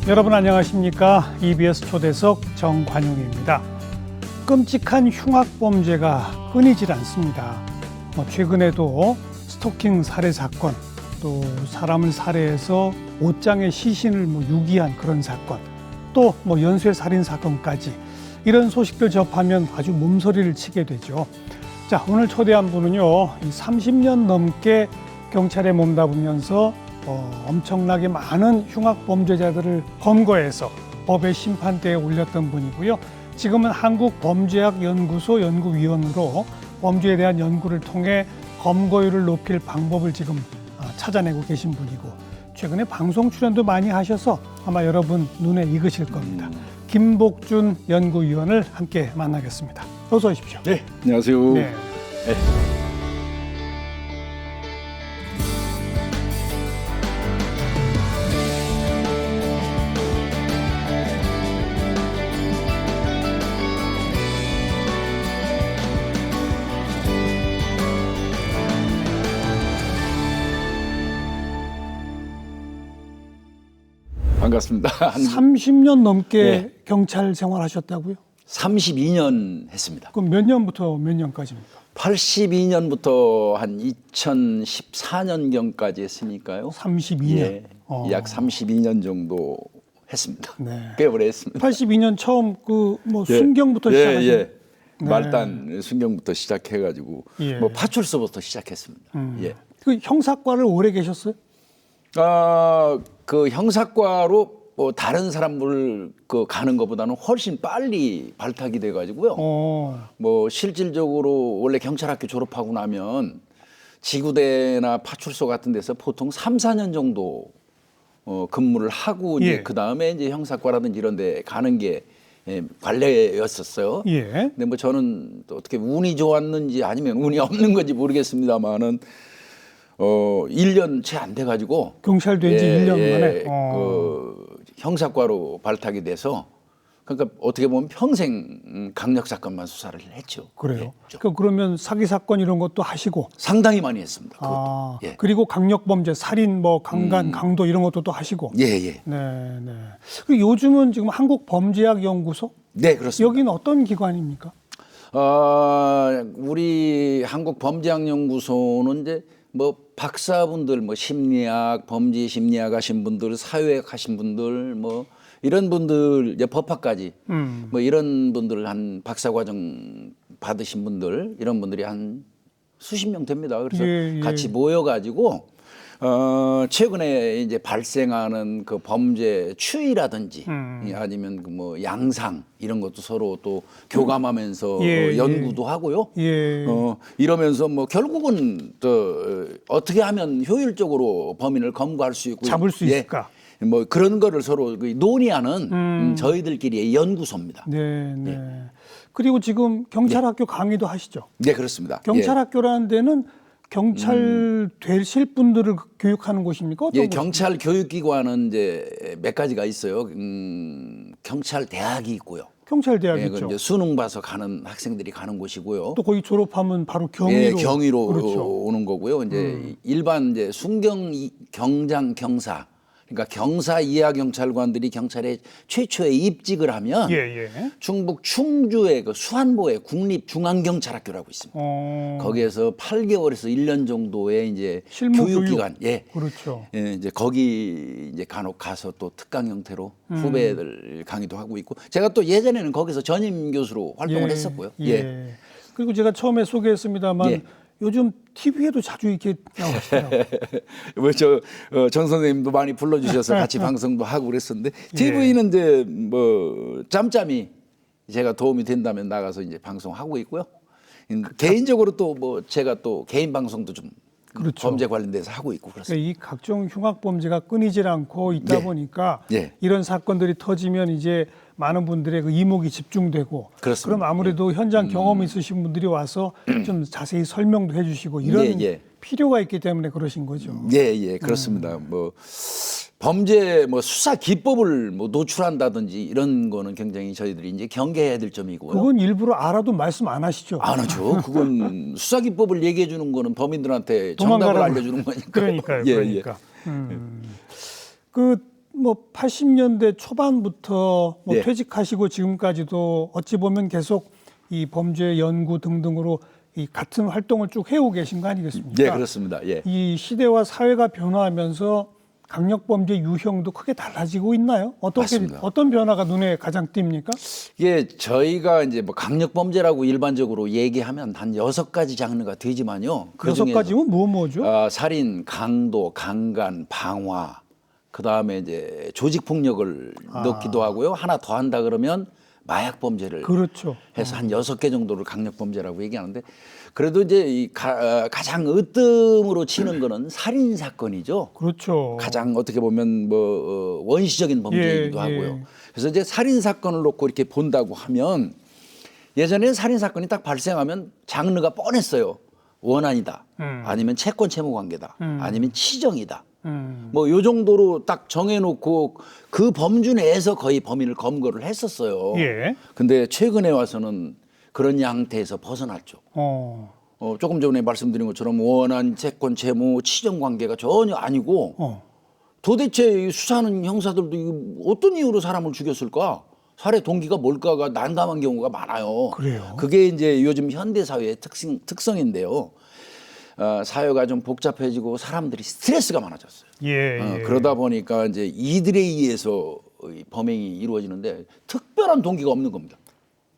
여러분 안녕하십니까? EBS 초대석 정관용입니다. 끔찍한 흉악범죄가 끊이질 않습니다. 최근에도 스토킹 살해 사건, 또 사람을 살해해서 옷장에 시신을 유기한 그런 사건, 또 연쇄 살인 사건까지 이런 소식들 접하면 아주 몸서리를 치게 되죠. 자, 오늘 초대한 분은요, 30년 넘게 경찰에 몸담으면서 엄청나게 많은 흉악범죄자들을 검거해서 법의 심판대에 올렸던 분이고요. 지금은 한국범죄학연구소 연구위원으로 범죄에 대한 연구를 통해 검거율을 높일 방법을 지금 찾아내고 계신 분이고, 최근에 방송 출연도 많이 하셔서 아마 여러분 눈에 익으실 겁니다. 김복준 연구위원을 함께 만나겠습니다. 어서 오십시오. 네, 안녕하세요. 네. 네. 반갑습니다. 30년 넘게 네. 경찰 생활하셨다고요? 32년 했습니다. 그럼 몇 년부터 몇 년까지입니까? 82년부터 한 2014년경까지 했으니까요. 32년. 예, 약 32년 정도 했습니다. 네. 꽤 오래 했습니다. 82년 처음 예. 순경부터 시작하신. 예. 네. 말단 순경부터 시작해가지고 예. 파출소부터 시작했습니다. 예. 그 형사과를 오래 계셨어요? 그 형사과로 다른 사람을 가는 것보다는 훨씬 빨리 발탁이 돼가지고요. 실질적으로 원래 경찰학교 졸업하고 나면 지구대나 파출소 같은 데서 보통 3, 4년 정도 근무를 하고 예. 이제 그 다음에 이제 형사과라든지 이런 데 가는 게 관례였었어요. 예. 근데 저는 또 어떻게 운이 좋았는지 아니면 운이 없는 건지 모르겠습니다만은 1년 채 안 돼가지고 경찰 된 지 1년 만에. 그 형사과로 발탁이 돼서 그러니까 어떻게 보면 평생 강력 사건만 수사를 했죠. 그래요. 예, 그러면 사기 사건 이런 것도 하시고. 상당히 많이 했습니다. 그것도. 예. 그리고 강력 범죄, 살인, 강간, 강도 이런 것도 또 하시고. 예. 네. 그리고 요즘은 지금 한국범죄학연구소? 네, 그렇습니다. 여기는 어떤 기관입니까? 우리 한국범죄학연구소는 이제 박사분들, 심리학, 범죄 심리학 하신 분들, 사회학 하신 분들, 이런 분들, 이제 법학까지, 이런 분들 한 박사과정 받으신 분들, 이런 분들이 한 수십 명 됩니다. 그래서 같이 모여가지고, 최근에 이제 발생하는 그 범죄 추이라든지 아니면 양상 이런 것도 서로 또 교감하면서 연구도 하고요. 이러면서 결국은 또 어떻게 하면 효율적으로 범인을 검거할 수 있고 잡을 수 있을까? 그런 거를 서로 저희들끼리의 연구소입니다. 네. 그리고 지금 경찰학교 강의도 하시죠? 네, 그렇습니다. 경찰학교라는 데는 경찰 되실 분들을 교육하는 곳입니까? 어떤 경찰 교육기관은 이제 몇 가지가 있어요. 경찰 대학이 있고요. 경찰 대학 있죠. 이제 수능 봐서 가는 학생들이 가는 곳이고요. 또 거기 졸업하면 바로 경위로. 경위로 그렇죠. 오는 거고요. 이제 일반 이제 순경, 경장, 경사. 그러니까 경사 이하 경찰관들이 경찰에 최초에 입직을 하면 충북 충주의 그 수안보의 국립중앙경찰학교라고 있습니다. 거기에서 8개월에서 1년 정도의 이제 교육기관, 그렇죠. 이제 거기 이제 간혹 가서 또 특강 형태로 후배들 강의도 하고 있고, 제가 또 예전에는 거기서 전임 교수로 활동을 했었고요. 그리고 제가 처음에 소개했습니다만 요즘 TV에도 자주 이렇게 나오시더라고요. 정 선생님도 많이 불러주셔서 같이 방송도 하고 그랬었는데, TV는 이제 짬짬이 제가 도움이 된다면 나가서 이제 방송하고 있고요. 개인적으로 또 제가 또 개인 방송도 좀 그렇죠. 범죄 관련돼서 하고 있고 그렇습니다. 이 각종 흉악 범죄가 끊이질 않고 있다 보니까 이런 사건들이 터지면 이제 많은 분들의 그 이목이 집중되고, 그렇습니다. 그럼 아무래도 현장 경험 있으신 분들이 와서 좀 자세히 설명도 해주시고 이런 필요가 있기 때문에 그러신 거죠. 그렇습니다. 범죄 수사 기법을 노출한다든지 이런 거는 굉장히 저희들이 이제 경계해야 될 점이고요. 그건 일부러 알아도 말씀 안 하시죠? 안 하죠. 그건 수사 기법을 얘기해 주는 거는 범인들한테 정답을 알려주는 거니까. 그러니까요. 뭐 80년대 초반부터 뭐 네. 퇴직하시고 지금까지도 어찌 보면 계속 이 범죄 연구 등등으로 이 같은 활동을 쭉 해오고 계신 거 아니겠습니까? 네, 그렇습니다. 예. 이 시대와 사회가 변화하면서 강력범죄 유형도 크게 달라지고 있나요? 맞습니다. 어떤 변화가 눈에 가장 띕니까? 이게 저희가 이제 뭐 강력범죄라고 일반적으로 얘기하면 한 6가지 장르가 되지만요. 그 여섯 중에서 가지면 뭐죠? 살인, 강도, 강간, 방화, 그 다음에 이제 조직폭력을 넣기도 하고요. 하나 더 한다 그러면 마약범죄를 그렇죠. 해서 한 6개 정도를 강력범죄라고 얘기하는데 그래도 이제 가장 으뜸으로 치는 거는 살인 사건이죠. 그렇죠. 가장 어떻게 보면 뭐 원시적인 범죄이기도 예, 하고요. 그래서 이제 살인 사건을 놓고 이렇게 본다고 하면 예전에는 살인 사건이 딱 발생하면 장르가 뻔했어요. 원한이다. 아니면 채권 채무 관계다. 아니면 치정이다. 뭐 요 정도로 딱 정해놓고 그 범주 내에서 거의 범인을 검거를 했었어요. 예. 근데 최근에 와서는 그런 양태에서 벗어났죠. 어. 조금 전에 말씀드린 것처럼 원한, 채권, 채무, 치정 관계가 전혀 아니고 도대체 이 수사하는 형사들도 이거 어떤 이유로 사람을 죽였을까? 살해 동기가 뭘까가 난감한 경우가 많아요. 그래요? 그게 이제 요즘 현대 사회의 특성인데요. 사회가 좀 복잡해지고 사람들이 스트레스가 많아졌어요. 예. 그러다 보니까 이제 이들에 의해서 이 범행이 이루어지는데 특별한 동기가 없는 겁니다.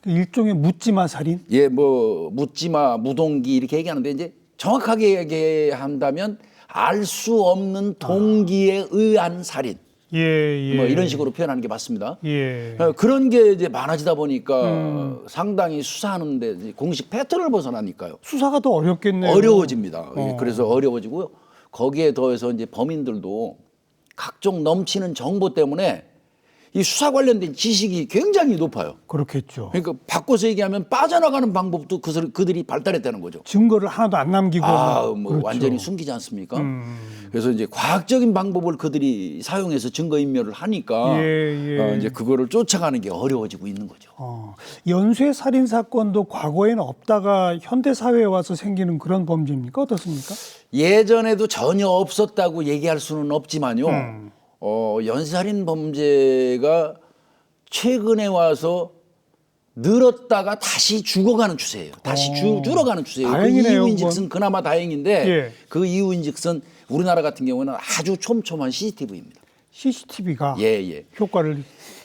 일종의 묻지마 살인? 예, 뭐 묻지마, 무동기 이렇게 얘기하는데 이제 정확하게 얘기한다면 알 수 없는 동기에 의한 살인. 예. 뭐 이런 식으로 표현하는 게 맞습니다. 예. 그런 게 이제 많아지다 보니까 상당히 수사하는데 이제 공식 패턴을 벗어나니까요. 수사가 더 어렵겠네요. 어려워집니다. 그래서 어려워지고요. 거기에 더해서 이제 범인들도 각종 넘치는 정보 때문에 이 수사 관련된 지식이 굉장히 높아요. 그렇겠죠. 그러니까 바꿔서 얘기하면 빠져나가는 방법도 그들이 발달했다는 거죠. 증거를 하나도 안 남기고. 뭐 그렇죠. 완전히 숨기지 않습니까? 그래서 이제 과학적인 방법을 그들이 사용해서 증거 인멸을 하니까 예. 이제 그거를 쫓아가는 게 어려워지고 있는 거죠. 연쇄 살인 사건도 과거에는 없다가 현대 사회에 와서 생기는 그런 범죄입니까? 어떻습니까? 예전에도 전혀 없었다고 얘기할 수는 없지만요. 연쇄살인 범죄가 최근에 와서 늘었다가 다시 죽어가는 추세예요. 다시 줄어가는 추세예요. 다행이네요, 그 이유인즉슨 그나마 다행인데 예. 그 이유인즉슨 우리나라 같은 경우는 아주 촘촘한 CCTV입니다. CCTV가 예. 효과를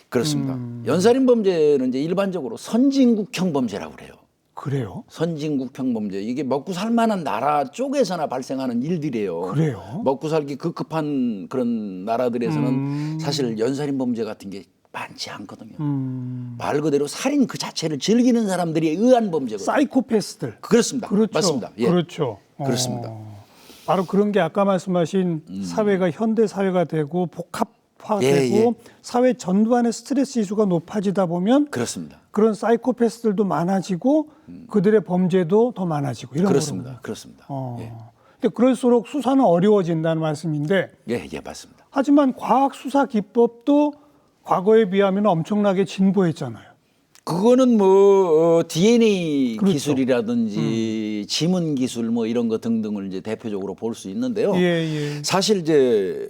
그렇습니다. 연쇄살인 범죄는 이제 일반적으로 선진국형 범죄라고 그래요. 그래요? 선진국형 범죄. 이게 먹고 살만한 나라 쪽에서나 발생하는 일들이에요. 그래요? 먹고 살기 급급한 그런 나라들에서는 사실 연살인 범죄 같은 게 많지 않거든요. 말 그대로 살인 그 자체를 즐기는 사람들에 의한 범죄거든요. 사이코패스들. 그렇습니다. 그렇죠. 맞습니다. 예. 그렇죠. 그렇습니다. 바로 그런 게 아까 말씀하신 사회가 현대 사회가 되고 복합화되고 예. 사회 전반의 스트레스 지수가 높아지다 보면 그렇습니다. 그런 사이코패스들도 많아지고 그들의 범죄도 더 많아지고 이런 그렇습니다. 거군요. 그렇습니다. 예. 근데 그럴수록 수사는 어려워진다는 말씀인데 예, 맞습니다. 하지만 과학 수사 기법도 과거에 비하면 엄청나게 진보했잖아요. 그거는 뭐 DNA 그렇죠. 기술이라든지 지문 기술 뭐 이런 거 등등을 이제 대표적으로 볼 수 있는데요. 예. 사실 이제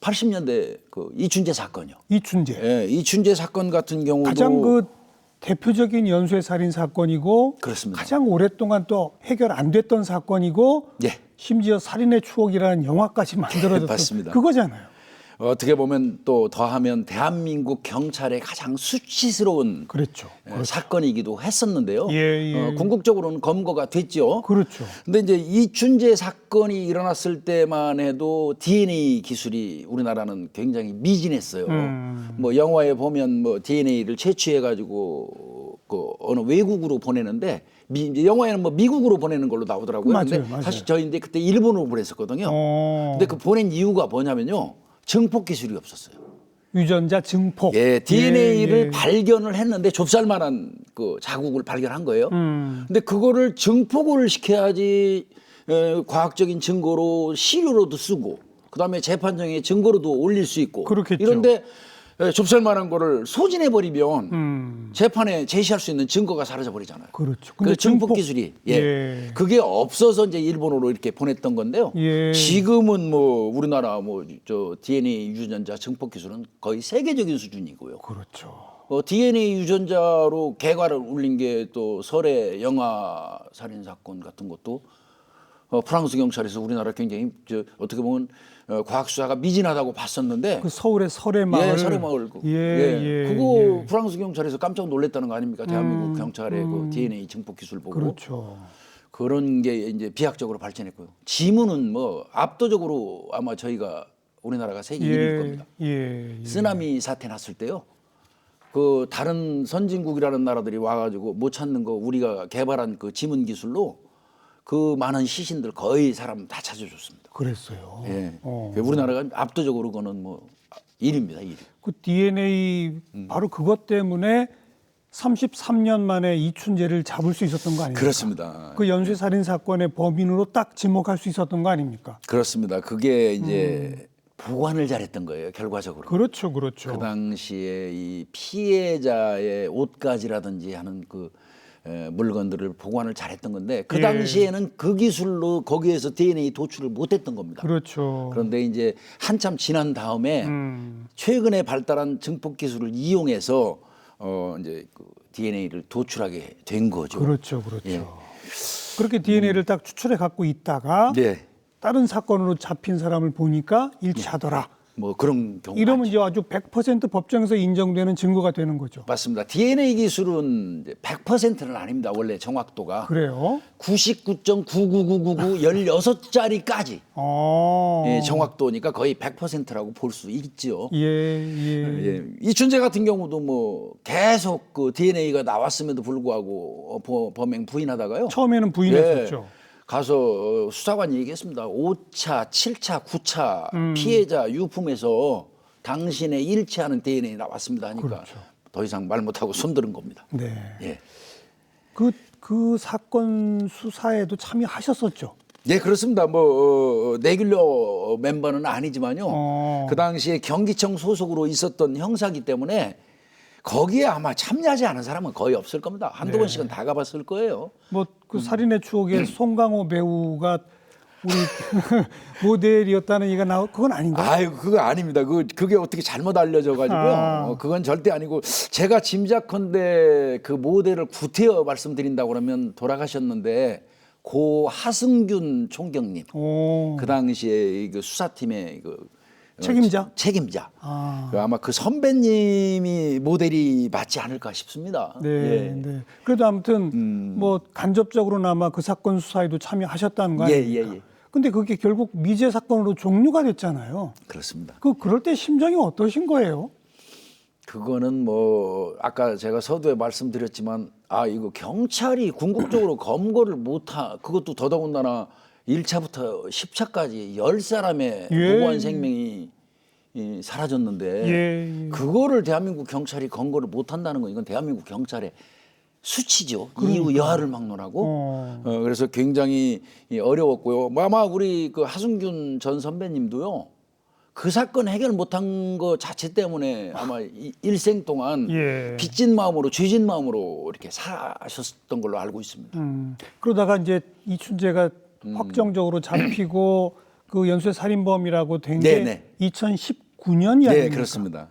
80년대 그 이춘재 사건이요. 이춘재. 예, 이춘재 사건 같은 경우도 가장 그 대표적인 연쇄 살인 사건이고 그렇습니다. 가장 오랫동안 또 해결 안 됐던 사건이고 예. 심지어 살인의 추억이라는 영화까지 만들어졌던 맞습니다. 그거잖아요. 어떻게 보면 또 더하면 대한민국 경찰의 가장 수치스러운 그렇죠. 사건이기도 했었는데요. 예. 궁극적으로는 검거가 됐죠. 그렇죠. 근데 이제 이춘재 사건이 일어났을 때만 해도 DNA 기술이 우리나라는 굉장히 미진했어요. 뭐 영화에 보면 뭐 DNA를 채취해 가지고 그 어느 외국으로 보내는데 이제 영화에는 뭐 미국으로 보내는 걸로 나오더라고요. 근데 맞아요. 사실 저희인데 그때 일본으로 보냈었거든요. 근데 그 보낸 이유가 뭐냐면요. 증폭 기술이 없었어요. 유전자 증폭. 예, DNA를 발견을 했는데 좁쌀만한 그 자국을 발견한 거예요. 근데 그거를 증폭을 시켜야지 과학적인 증거로 시료로도 쓰고 그다음에 재판정에 증거로도 올릴 수 있고. 그렇겠죠. 이런데 좁쌀만한 거를 소진해 버리면 재판에 제시할 수 있는 증거가 사라져 버리잖아요. 그렇죠. 그 증폭 기술이 그게 없어서 이제 일본으로 이렇게 보냈던 건데요. 예. 지금은 뭐 우리나라 뭐 저 DNA 유전자 증폭 기술은 거의 세계적인 수준이고요. 그렇죠. DNA 유전자로 개괄을 울린 게 또 설의 영아 살인 사건 같은 것도 프랑스 경찰에서 우리나라 굉장히 어떻게 보면 과학 수사가 미진하다고 봤었는데 그 서울의 설의마을. 예, 설의마을 그거 프랑스 경찰에서 깜짝 놀랐다는 거 아닙니까? 대한민국 경찰의 그 DNA 증폭 기술 보고 그렇죠. 그런 게 이제 비약적으로 발전했고요. 지문은 뭐 압도적으로 아마 저희가 우리나라가 세계 1위일 겁니다. 쓰나미 사태 났을 때요. 그 다른 선진국이라는 나라들이 와가지고 못 찾는 거 우리가 개발한 그 지문 기술로 그 많은 시신들 거의 사람 다 찾아줬습니다. 그랬어요. 예. 우리나라가 압도적으로 그거는 뭐 1위입니다. 1위. 그 DNA 바로 그것 때문에 33년 만에 이춘재를 잡을 수 있었던 거 아닙니까? 그렇습니다. 그 연쇄 살인 사건의 범인으로 딱 지목할 수 있었던 거 아닙니까? 그렇습니다. 그게 이제 보관을 잘했던 거예요. 결과적으로. 그렇죠, 그렇죠. 그 당시에 이 피해자의 옷가지라든지 하는 그 물건들을 보관을 잘했던 건데 그 당시에는 그 기술로 거기에서 DNA 도출을 못했던 겁니다. 그렇죠. 그런데 이제 한참 지난 다음에 최근에 발달한 증폭 기술을 이용해서 이제 그 DNA를 도출하게 된 거죠. 그렇죠, 그렇죠. 예. 그렇게 DNA를 딱 추출해 갖고 있다가 네. 다른 사건으로 잡힌 사람을 보니까 일치하더라. 뭐 그런 경우 이러면 이제 아주 100% 법정에서 인정되는 증거가 되는 거죠. 맞습니다. DNA 기술은 100%는 아닙니다. 원래 정확도가. 그래요? 99.99999 16자리까지 예, 정확도니까 거의 100%라고 볼 수 있죠. 예. 이춘재 같은 경우도 뭐 계속 그 DNA가 나왔음에도 불구하고 범행 부인하다가요. 처음에는 부인했었죠. 예, 가서 수사관이 얘기했습니다. 5차, 7차, 9차 피해자 유품에서 당신의 일치하는 DNA 나왔습니다 하니까 그렇죠. 더 이상 말 못하고 손들은 겁니다. 네. 예. 그 사건 수사에도 참여하셨었죠. 네, 그렇습니다. 뭐 내귤러 멤버는 아니지만요. 그 당시에 경기청 소속으로 있었던 형사기 때문에 거기에 아마 참여하지 않은 사람은 거의 없을 겁니다. 한두 번씩은 다 가봤을 거예요. 뭐 그 살인의 추억에 송강호 배우가 우리 모델이었다는 얘기가 그건 아닌가요? 아유, 그거 아닙니다. 그게 어떻게 잘못 알려져가지고요. 그건 절대 아니고 제가 짐작컨대 그 모델을 구태여 말씀드린다고 그러면 돌아가셨는데 고 하승균 총경님 그 당시에 그 수사팀의 그 책임자. 아마 그 선배님이 모델이 맞지 않을까 싶습니다. 네, 예. 네. 그래도 아무튼 뭐 간접적으로나마 그 사건 수사에도 참여하셨다는 거 아닙니까? 예. 근데 그게 결국 미제 사건으로 종류가 됐잖아요. 그렇습니다. 그럴 때 심정이 어떠신 거예요? 그거는 뭐 아까 제가 서두에 말씀드렸지만 이거 경찰이 궁극적으로 검거를 그것도 더더군다나 1차부터 10차까지 10사람의 무고한 생명이 사라졌는데 그거를 대한민국 경찰이 검거를 못한다는 건 이건 대한민국 경찰의 수치죠. 이후 여하를 막론하고 그래서 굉장히 어려웠고요. 아마 우리 그 하승균 전 선배님도요. 그 사건 해결 못한 거 자체 때문에 아마 일생 동안 빚진 마음으로 죄진 마음으로 이렇게 사셨던 걸로 알고 있습니다. 그러다가 이제 이춘재가 확정적으로 잡히고 그 연쇄 살인범이라고 된 게 2019년이 아닙니까? 네, 그렇습니다.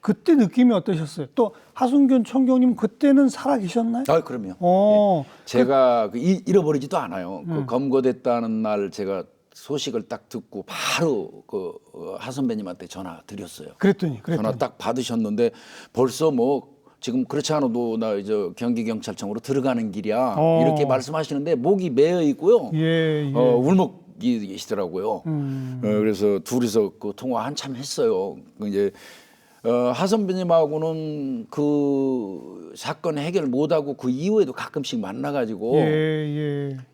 그때 느낌이 어떠셨어요? 또 하승균 총경님 그때는 살아 계셨나요? 그럼요. 제가 잃어버리지도 않아요. 그 검거됐다는 날 제가 소식을 딱 듣고 바로 그 하 선배님한테 전화 드렸어요. 그랬더니. 전화 딱 받으셨는데 벌써 뭐 지금 그렇지 않아도 나 이제 경기경찰청으로 들어가는 길이야 이렇게 말씀하시는데 목이 메어 있고요. 울먹이시더라고요. 그래서 둘이서 그 통화 한참 했어요. 이제 하 선배님하고는 그 사건 해결 못하고 그 이후에도 가끔씩 만나가지고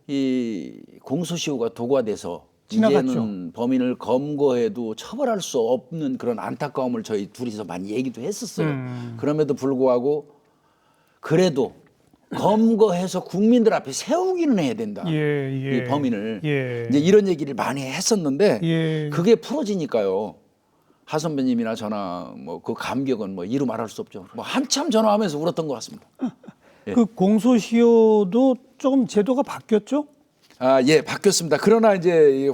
이 공소시효가 도과돼서 지나갔죠. 이제는 범인을 검거해도 처벌할 수 없는 그런 안타까움을 저희 둘이서 많이 얘기도 했었어요. 그럼에도 불구하고 그래도 검거해서 국민들 앞에 세우기는 해야 된다. 이 범인을 이제 이런 얘기를 많이 했었는데 그게 풀어지니까요. 하 선배님이나 저나 뭐 그 감격은 뭐 이루 말할 수 없죠. 뭐 한참 전화하면서 울었던 것 같습니다. 예. 그 공소시효도 조금 제도가 바뀌었죠? 아, 예, 바뀌었습니다. 그러나 이제 이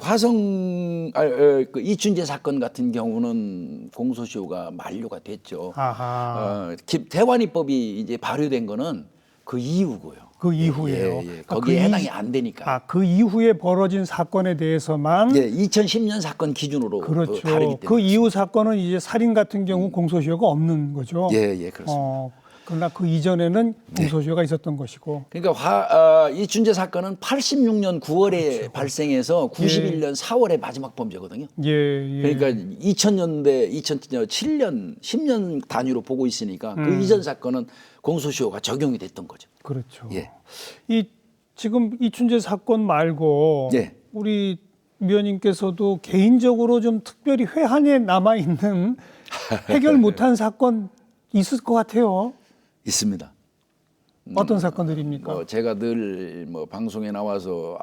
그 이춘재 사건 같은 경우는 공소시효가 만료가 됐죠. 아하. 대환이법이 이제 발효된 거는 그 이후고요. 그 이후에요. 예, 예. 그러니까 거기에 그 해당이 안 되니까. 그 이후에 벌어진 사건에 대해서만 예, 2010년 사건 기준으로 그렇죠. 다르기 때문에. 그 이후 사건은 이제 살인 같은 경우 공소시효가 없는 거죠. 예, 예, 그렇습니다. 그러나 그 이전에는 공소시효가 있었던 것이고. 그러니까 이춘재 사건은 86년 9월에 그렇죠. 발생해서 91년 4월에 마지막 범죄거든요. 예, 예. 그러니까 2000년대, 2007년, 10년 단위로 보고 있으니까 그 이전 사건은 공소시효가 적용이 됐던 거죠. 그렇죠. 예. 지금 이춘재 사건 말고 예. 우리 위원님께서도 개인적으로 좀 특별히 회한에 남아 있는 해결 못한 사건 있을 것 같아요. 있습니다. 어떤 사건들입니까? 제가 늘 뭐 방송에 나와서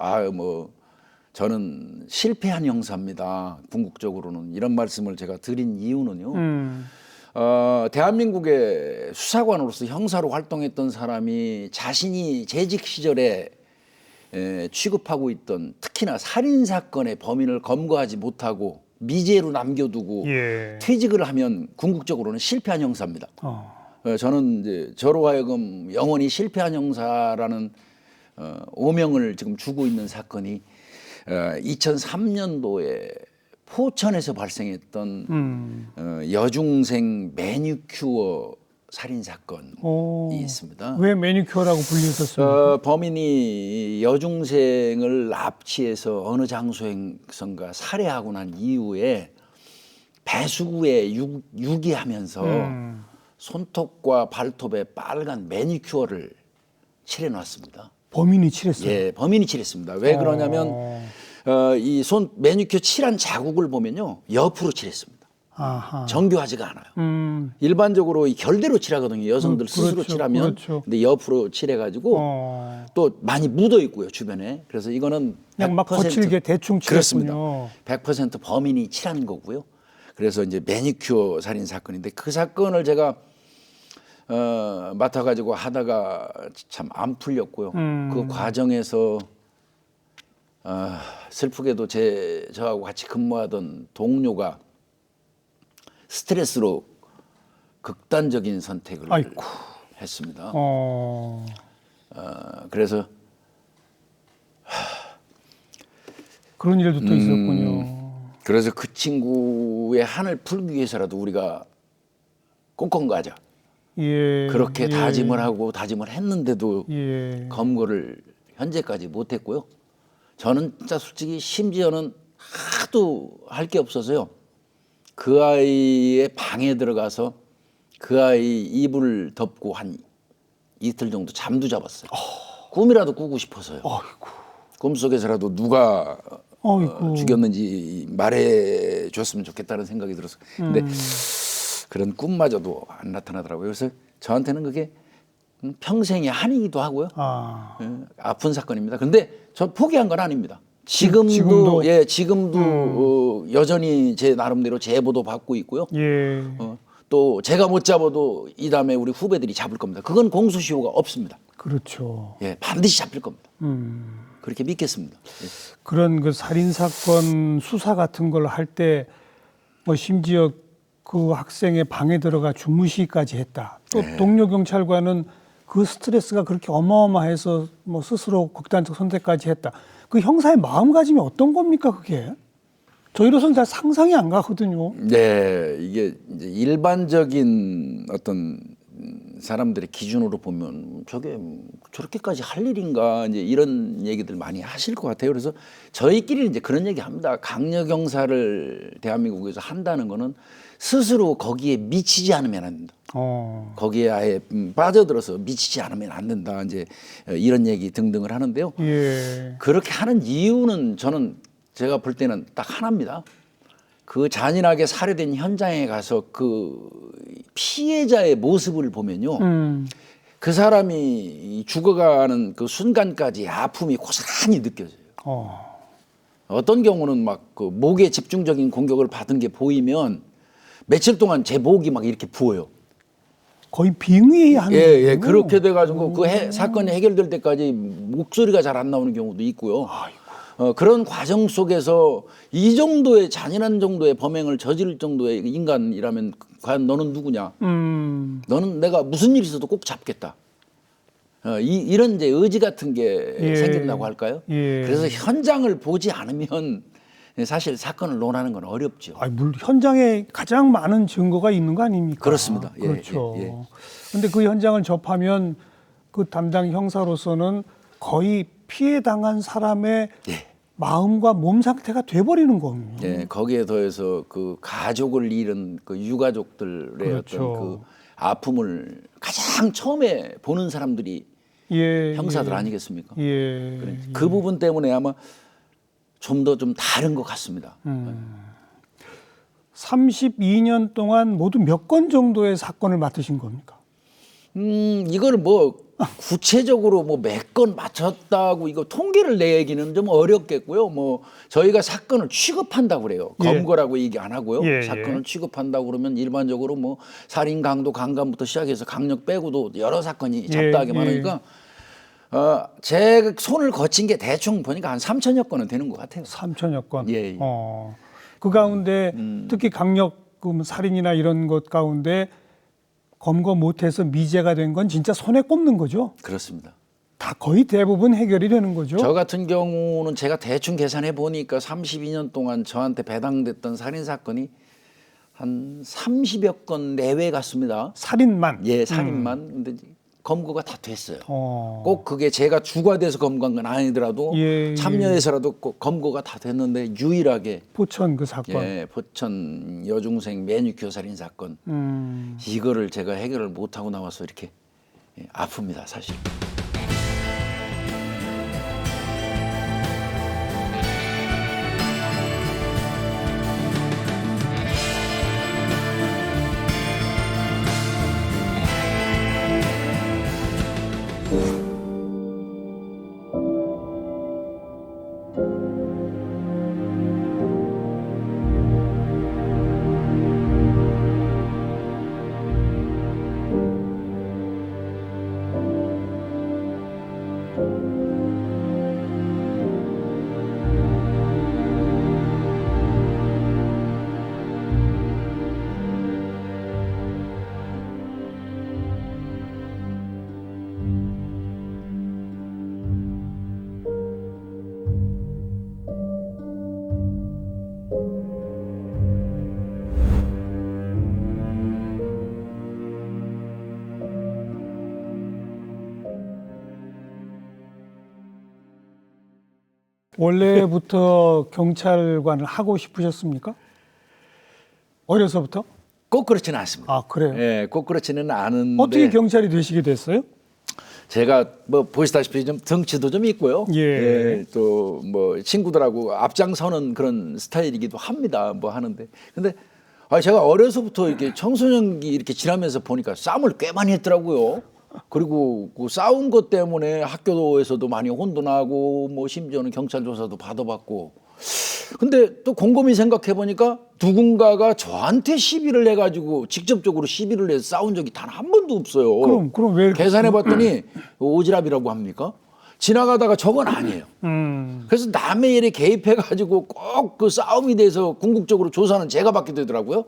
저는 실패한 형사입니다. 궁극적으로는 이런 말씀을 제가 드린 이유는요. 대한민국의 수사관으로서 형사로 활동했던 사람이 자신이 재직 시절에 취급하고 있던 특히나 살인 사건의 범인을 검거하지 못하고 미제로 남겨두고 예. 퇴직을 하면 궁극적으로는 실패한 형사입니다. 저는 이제 저로 하여금 영원히 실패한 형사라는 오명을 지금 주고 있는 사건이 2003년도에 포천에서 발생했던 여중생 매니큐어 살인 사건이 있습니다. 왜 매니큐어라고 불리셨습니까? 범인이 여중생을 납치해서 어느 장소에선가 살해하고 난 이후에 배수구에 유기하면서 손톱과 발톱에 빨간 매니큐어를 칠해놨습니다. 범인이 칠했어요. 예, 범인이 칠했습니다. 왜 그러냐면 이 매니큐어 칠한 자국을 보면요 옆으로 칠했습니다. 아하. 정교하지가 않아요. 일반적으로 이 결대로 칠하거든요. 여성들 스스로 그렇죠, 칠하면. 그렇죠. 근데 옆으로 칠해가지고 또 많이 묻어 있고요 주변에. 그래서 이거는 그냥 막 100% 거칠게 대충 칠했군요. 그렇습니다. 100% 범인이 칠한 거고요. 그래서 이제 매니큐어 살인 사건인데 그 사건을 제가 맡아가지고 하다가 참 안 풀렸고요. 그 과정에서 슬프게도 저하고 같이 근무하던 동료가 스트레스로 극단적인 선택을 아이고. 했습니다. 그래서 그런 일도 또 있었군요. 그래서 그 친구의 한을 풀기 위해서라도 우리가 꽁꽁 가자. 예. 그렇게 예. 다짐을 했는데도 예. 검거를 현재까지 못했고요. 저는 진짜 솔직히 심지어는 하도 할 게 없어서요. 그 아이의 방에 들어가서 그 아이 이불을 덮고 한 이틀 정도 잠도 잡았어요. 꿈이라도 꾸고 싶어서요. 아이고. 꿈속에서라도 누가 아이고. 죽였는지 말해 줬으면 좋겠다는 생각이 들어서. 근데 그런 꿈마저도 안 나타나더라고요. 그래서 저한테는 그게 평생의 한이기도 하고요. 아픈 사건입니다. 근데 저 포기한 건 아닙니다. 지금도 여전히 제 나름대로 제보도 받고 있고요. 예. 또 제가 못 잡아도 이 다음에 우리 후배들이 잡을 겁니다. 그건 공소시효가 없습니다. 그렇죠. 예, 반드시 잡힐 겁니다. 그렇게 믿겠습니다. 예. 그런 그 살인 사건 수사 같은 걸 할 때 뭐 심지어 그 학생의 방에 들어가 주무시기까지 했다. 또 동료 경찰관은 그 스트레스가 그렇게 어마어마해서 뭐 스스로 극단적 선택까지 했다. 그 형사의 마음가짐이 어떤 겁니까, 그게? 저희로서는 잘 상상이 안 가거든요. 네, 이게 이제 일반적인 어떤 사람들의 기준으로 보면 저게 저렇게까지 할 일인가 이제 이런 얘기들 많이 하실 것 같아요. 그래서 저희끼리 이제 그런 얘기 합니다. 강력 형사를 대한민국에서 한다는 거는 스스로 거기에 미치지 않으면 안 된다. 거기에 아예 빠져들어서 미치지 않으면 안 된다. 이제 이런 얘기 등등을 하는데요. 예. 그렇게 하는 이유는 저는 제가 볼 때는 딱 하나입니다. 그 잔인하게 살해된 현장에 가서 그 피해자의 모습을 보면요. 그 사람이 죽어가는 그 순간까지 아픔이 고스란히 느껴져요. 어떤 경우는 막 그 목에 집중적인 공격을 받은 게 보이면 며칠 동안 제 목이 막 이렇게 부어요. 거의 빙의하는. 예, 그렇게 돼가지고 사건이 해결될 때까지 목소리가 잘 안 나오는 경우도 있고요. 그런 과정 속에서 이 정도의 잔인한 정도의 범행을 저지를 정도의 인간이라면 과연 너는 누구냐? 너는 내가 무슨 일이 있어도 꼭 잡겠다. 이런 이제 의지 같은 게 생긴다고 할까요? 그래서 현장을 보지 않으면 사실 사건을 논하는 건 어렵죠. 물론 현장에 가장 많은 증거가 있는 거 아닙니까? 그렇습니다. 예, 그렇죠. 예, 예. 근데 그 현장을 접하면 그 담당 형사로서는 거의 피해 당한 사람의 마음과 몸 상태가 돼버리는 겁니다. 예, 거기에 더해서 그 가족을 잃은 그 유가족들의 그렇죠. 어떤 그 아픔을 가장 처음에 보는 사람들이 형사들 아니겠습니까? 그 부분 때문에 아마 좀 더 좀 다른 것 같습니다. 32년 동안 모두 몇 건 정도의 사건을 맡으신 겁니까? 이걸 뭐 구체적으로 뭐 몇 건 맞췄다고 이거 통계를 내기는 좀 어렵겠고요. 뭐 저희가 사건을 취급한다고 그래요. 검거라고 얘기 안 하고요. 사건을 취급한다고 그러면 일반적으로 뭐 살인, 강도, 강간부터 시작해서 강력 빼고도 여러 사건이 잡다하게 많으니까 제 손을 거친 게 대충 보니까 한 3천여 건은 되는 것 같아요. 3천여 건. 예. 그 가운데 특히 강력 살인이나 이런 것 가운데 검거 못해서 미제가 된 건 진짜 손에 꼽는 거죠. 그렇습니다. 다 거의 대부분 해결이 되는 거죠. 저 같은 경우는 제가 대충 계산해 보니까 32년 동안 저한테 배당됐던 살인 사건이 한 30여 건 내외 같습니다. 살인만. 예, 살인만. 근데 검거가 다 됐어요. 꼭 그게 제가 주가 돼서 검거한 건 아니더라도 참여해서라도 꼭 검거가 다 됐는데 유일하게 포천 그 사건. 포천 여중생 매니큐어 살인 사건. 이거를 제가 해결을 못하고 나와서 이렇게 아픕니다, 사실. 원래부터 경찰관을 하고 싶으셨습니까? 어려서부터? 꼭 그렇지는 않습니다. 아, 그래요? 예, 꼭 그렇지는 않은데. 어떻게 경찰이 되시게 됐어요? 제가 뭐 보시다시피 좀 덩치도 좀 있고요. 또 뭐 친구들하고 앞장서는 그런 스타일이기도 합니다. 뭐 하는데. 근데 제가 어려서부터 이렇게 청소년기 이렇게 지나면서 보니까 싸움을 꽤 많이 했더라고요. 그리고 그 싸운 것 때문에 학교에서도 많이 혼도 나고 뭐 심지어는 경찰 조사도 받아봤고. 근데 또 곰곰이 생각해 보니까 누군가가 저한테 시비를 해가지고 직접적으로 시비를 해서 싸운 적이 단 한 번도 없어요. 그럼 왜 계산해 봤더니 오지랖이라고 합니까? 지나가다가 저건 아니에요. 그래서 남의 일에 개입해가지고 꼭 그 싸움이 돼서 궁극적으로 조사는 제가 받게 되더라고요.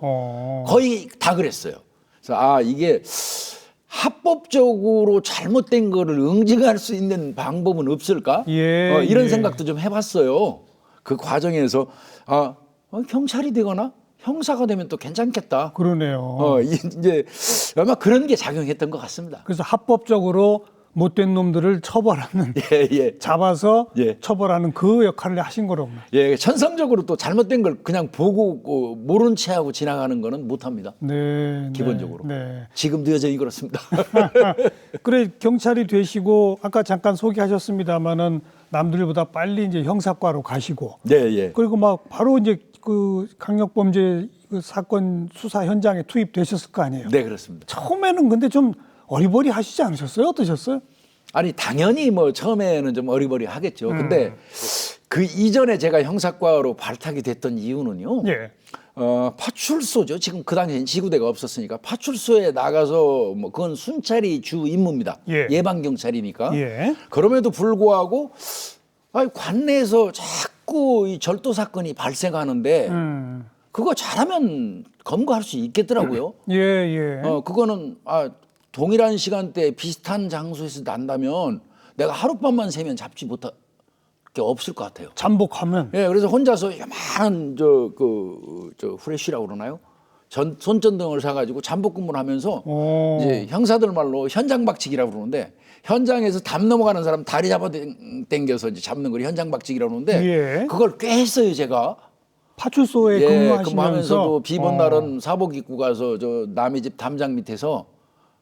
거의 다 그랬어요. 그래서 이게 합법적으로 잘못된 거를 응징할 수 있는 방법은 없을까? 이런 생각도 좀 해봤어요. 그 과정에서 경찰이 되거나 형사가 되면 또 괜찮겠다. 그러네요. 이제 아마 그런 게 작용했던 것 같습니다. 그래서 합법적으로 못된 놈들을 처벌하는, 잡아서 처벌하는 그 역할을 하신 거로구나. 예, 천성적으로 또 잘못된 걸 그냥 보고 모른 채 하고 지나가는 거는 못합니다. 기본적으로. 지금도 여전히 그렇습니다. 그래, 경찰이 되시고 아까 잠깐 소개하셨습니다마는 남들보다 빨리 이제 형사과로 가시고, 그리고 막 바로 이제 그 강력범죄 그 사건 수사 현장에 투입되셨을 거 아니에요. 네, 그렇습니다. 처음에는 근데 좀 어리버리 하시지 않으셨어요? 어떠셨어요? 아니, 당연히 뭐 처음에는 좀 어리버리 하겠죠. 근데 그 이전에 제가 형사과로 발탁이 됐던 이유는요. 파출소죠. 지금 그 당시엔 지구대가 없었으니까 파출소에 나가서 뭐 그건 순찰이 주 임무입니다. 예. 예방 경찰이니까. 예. 그럼에도 불구하고 관내에서 자꾸 이 절도 사건이 발생하는데 그거 잘하면 검거할 수 있겠더라고요. 예, 예. 그거는 동일한 시간대 비슷한 장소에서 난다면 내가 하룻밤만 새면 잡지 못할 게 없을 것 같아요. 잠복하면. 예, 그래서 혼자서 요만한 저 후레쉬라고 그러나요? 손전등을 사가지고 잠복 근무를 하면서 이제 형사들 말로 현장 박치기라고 그러는데 현장에서 담 넘어가는 사람 다리 잡아 당겨서 이제 잡는 걸 현장 박치기라고 그러는데 예. 그걸 꽤 했어요, 제가. 파출소에 예, 근무하시면서 근무하면서도 비 본 날은 사복 입고 가서 저 남의 집 담장 밑에서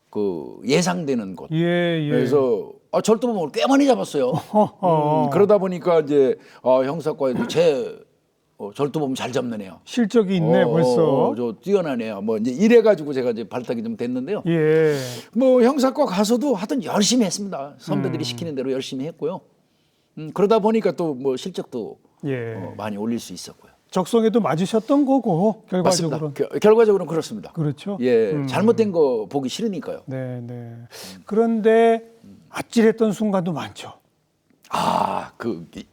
그 예상되는 곳. 예, 예. 그래서 절도범을 꽤 많이 잡았어요. 그러다 보니까 이제 형사과에도 제 절도범 잘 잡는 애요. 실적이 있네 벌써. 저 뛰어난 애야. 뭐 이제 이래가지고 제가 이제 발탁이 좀 됐는데요. 예. 뭐 형사과 가서도 하여튼 열심히 했습니다. 선배들이 시키는 대로 열심히 했고요. 그러다 보니까 또 뭐 실적도 예. 많이 올릴 수 있었고요. 적성에도 맞으셨던 거고 결과적으로. 맞습니다. 결과적으로는 그렇습니다. 그렇죠. 예, 잘못된 거 보기 싫으니까요. 네, 네. 그런데 아찔했던 순간도 많죠.